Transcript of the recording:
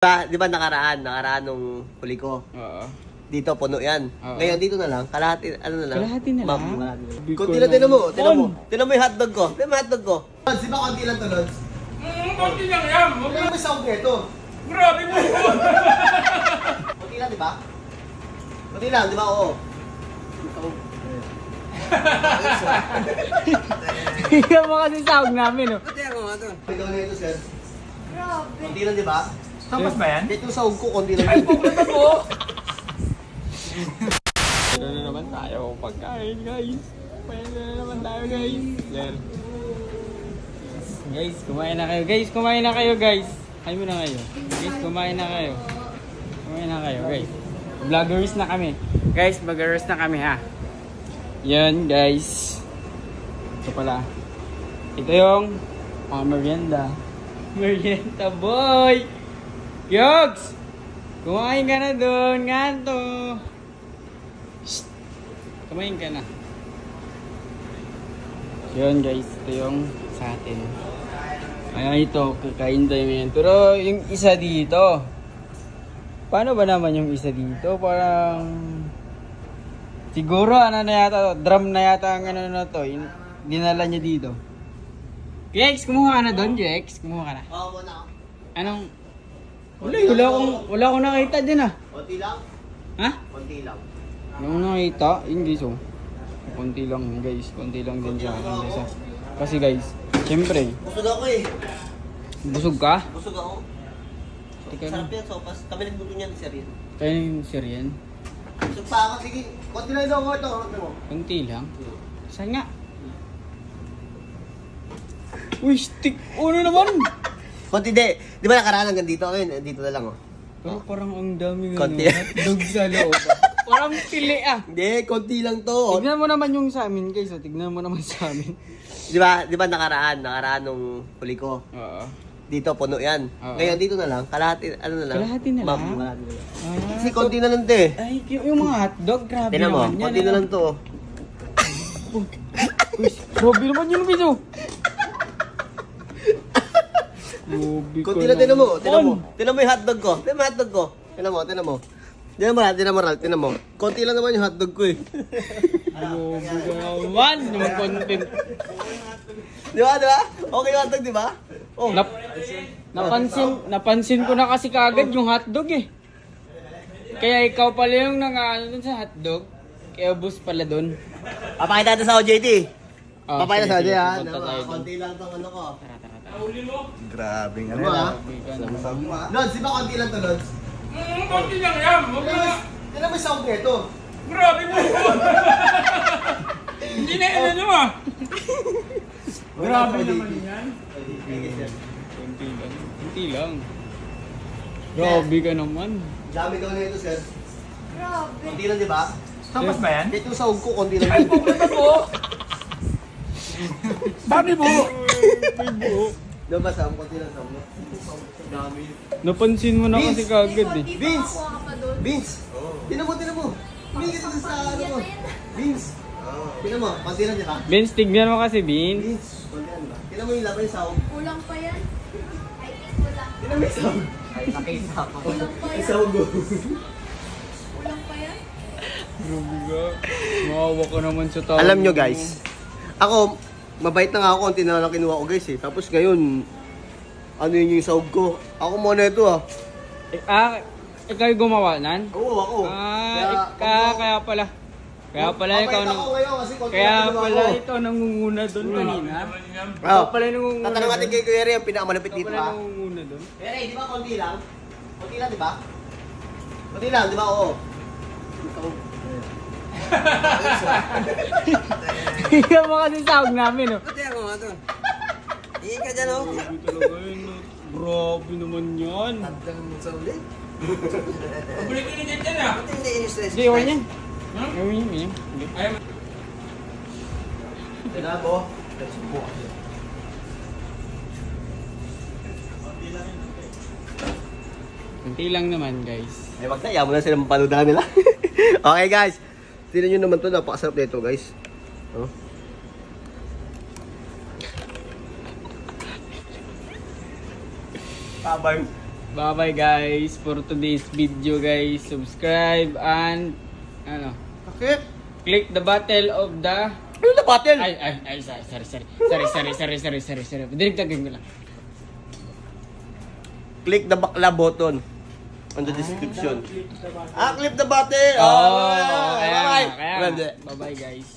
Di ba nakaraan nung huli ko? Oo. Dito, puno yan. Oo. Ngayon, dito na lang. Kalahati, ano na lang? Kalahati na lang? Kunti lang, tinan mo. Tinan mo yung hotdog ko. Tinan mo yung hotdog ko. Lods, di ba konti lang to, Lods? Konti lang yan. Tinan mo yung sound nito. Grabe mo yun. Konti lang, di ba? Konti lang, di ba? Oo. Tingnan mo kasi sound namin, no? Ito na ito, sir. Grabe. Konti lang, di ba? Tapos ba yan? Ito yung sound ko, konti lang. Ay, pupunta po. Pwede na naman tayo pagkain, guys. Pwede na naman tayo, guys. There. Guys, kumain na kayo. Guys, kumain na kayo, guys. Kain mo na kayo. Guys, kumain na kayo. Kumain na kayo, guys. Vloggers na kami. Guys, vloggers na kami, ha. Yan, guys. Ito pala. Ito yung merienda. Merienda, boy! Yogs! Kumain ka na doon, nganto. Shhh! Kumain ka na. Yun guys, ito yung sa atin. Ayan ito, kakain tayo yan. Pero yung isa dito, paano ba naman yung isa dito? Parang siguro ano na yata, drum na yata ang ano na to. Dinala niya dito. Jex, kumuha ka na doon, Jex. Kumuha ka na. Oo, muna ako. Anong... Wala akong nakita din ah. Konti lang? Ha? Konti lang. Yung nakita, yun guys oh. Konti lang guys, konti lang din siya. Kasi guys, syempre. Busog ako eh. Busog ka? Busog ako. Sarap yan, sopas. Kami nagbuto niyan, sir yan. Kaya yung sir yan? Busog pa ako, sige. Konti lang daw ako ito. Konti lang? Saan nga? Uy, stick! Ano naman? Konti di ba nakaraan hanggang dito? Ngayon, dito na lang oh. Pero parang ang dami konti. Hotdog sa loob. Parang pili ah. Hindi, konti lang to. Tignan mo naman yung sa amin guys. Tignan mo naman sa amin. Di ba nakaraan nung huli ko? Oo. Dito, puno yan. Oo. Ngayon, dito na lang. Kalahati, ano na lang? Kalahati na lang? Kalahati na lang. Ah, Kasi konti na lang to eh. ay, yung mga hotdog, grabe Tignan mo, naman yan. konti na lang to. Uy, grabe naman yun video. Konti lang, tinan mo. Tinan mo yung hotdog ko. Tinan mo yung hotdog ko. Tinan mo. Tinan mo. Konti lang naman yung hotdog ko eh. Grabe ka naman, yung content. Di ba? Okay yung hotdog, di ba? Oh. Napansin ko na kasi kagad yung hotdog eh. Kaya ikaw pala yung nang-ano dun sa hotdog. Kaya bus pala dun. Papakita natin sa OJT. Oh, Papakita sa OJT ha. punta tayo dun. Konti lang tong ano ko. Uli mo. Grabe nga Ano ha? na. Lods, di ba konti lang to, Lods? Konti lang yan. Tinan mo yung sound nito. Grabe mo yun. Hindi na yan ano ah. Grabe naman yan. Kunti lang. Grabe ka naman. Dami daw na ito, sir. Grabe. Konti lang, di ba? Tapos ba yan? Ito yung sound ko, konti lang. Ay, pupunta po. Dami mo. May buo. Di ba sound? Konti lang sound mo. Dami. Napansin mo na kasi kagad eh. Vince! Tinan mo. Hindi kita sa ano mo. Vince! Tinan mo, konti lang, di ba? Vince, tignan mo kasi Vince. Vince! Konti lang, di ba? Tinan mo yung laban yung sound. Kulang pa yan. I think kulang. Tinan mo yung sound. Ay, nakita ko. Kulang pa Yung yan. sound mo. Kulang pa yan. Grabe ka. Maawa ka naman sa tao. Alam nyo guys, ako, mabait na nga ako, konti na lang kinuha ko guys eh. Tapos ngayon, ano yun yung sound ko? Ako muna ito ah. Ikaw yung gumawa nan? Oo, ako. Kaya pala. Kaya pala ikaw nang... Kaya pala ito nangunguna doon kanina. Ikaw pala nangunguna doon. Tatanong natin kay Kuya Ray, ang pinakamalapit dito Ikaw pala ha. nangunguna doon. Kuya Ray, di ba konti lang? Konti lang, di ba? Konti lang, di ba? Oo. Tingnan mo kasi sound namin, no? Pati ako nga to. Hindi ka dyan, oh. Grabe talaga yun, no? Grabe naman yan. Tagdang mo sa ulit. Pabalik ka na dyan ah. Pati hindi in-stress. Hindi, iwan yan. Iwan yan. Ayaw. Tinabo. Kunti lang naman, guys. Ay, wag na. Yaman na sila mapaludahan nila. Okay, guys. Tignan nyo naman to. Napakasarap na ito, guys. Oh. Tabang. Bye-bye guys for today's video guys. Subscribe and ano, Bakit? click the button of the Ano na battle? ay sorry. Dirigtagin ko lang. Click the bakla button on the description. Clip the button. Oh, Bye-bye. kaya. Bye-bye guys.